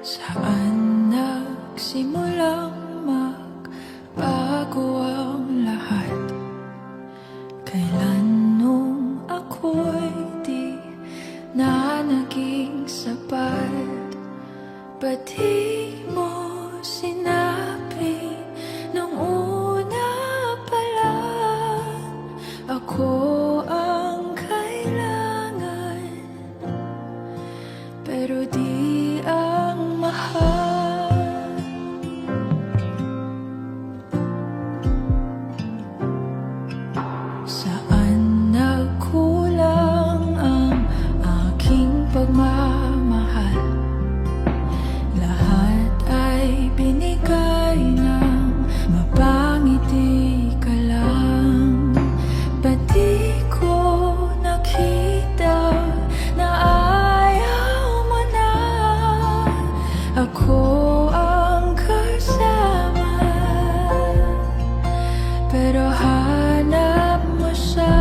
Saan nagsimulang magbago ang lahat? Kailan nung ako'y di na naging sapat? Ba't di mo sinabi nung una pa lang ako ang kailangan, pero di ang mahal? Saan nagkulang ang aking pagmamahal? Lahat ay binigay ng mapangiti ka lang. Ba't di ko nakita na ayaw mo na ako ang kasama? Pero hanap mo siya,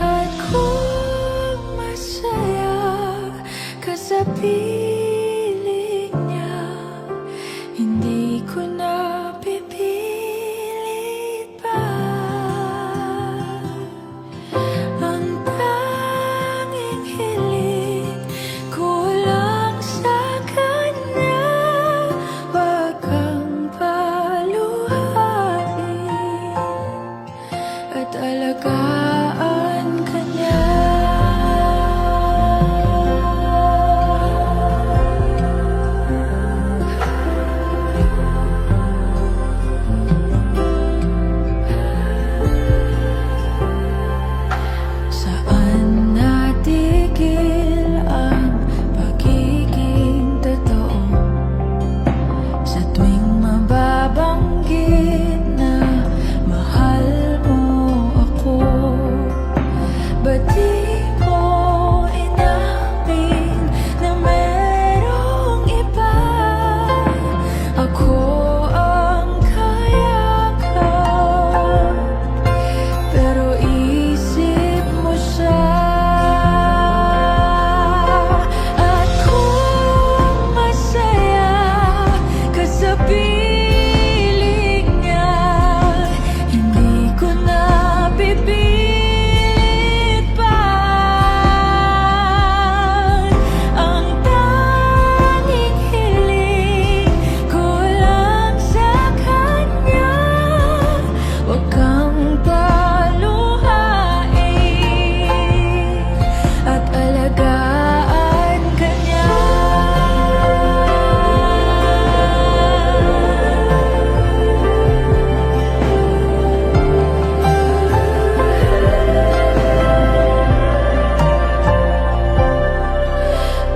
at kung masaya ka sa piling niya, hindi ko na pipilit pa. Ang tanging hiling ko lang sa kanya, wag kang paluhain at alagaan ka niya. Saan natigil ang pagiging totoo? Sa tuwing mababanggit na mahal mo ako, ba't di mo inamin na merong iba? Ako ang kayakap, pero isip mo siya. At kung masaya ka sa piling niya, hindi ko na pipilit pa. Ang tanging hiling ko lang sa kanya, wag kang paluhain at alagaan ka niya.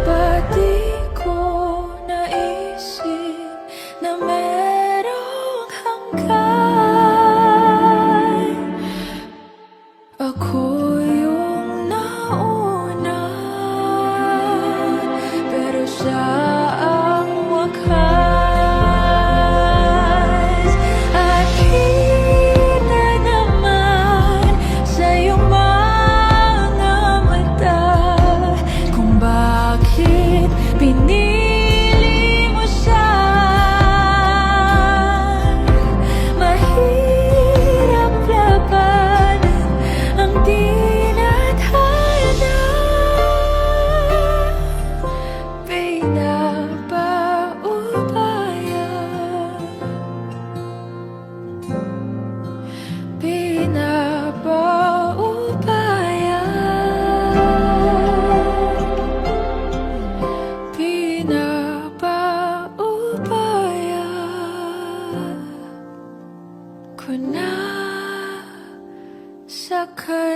Ba't di ko naisip na merong hanggan? Ako yung nauna, pero siya ang wakas. At kita naman sa iyong mga mata kung bakit pinili mo siya. Mahirap labanan ang tinadhana. Pinapaubaya, pinapaubaya ko na sa kanya.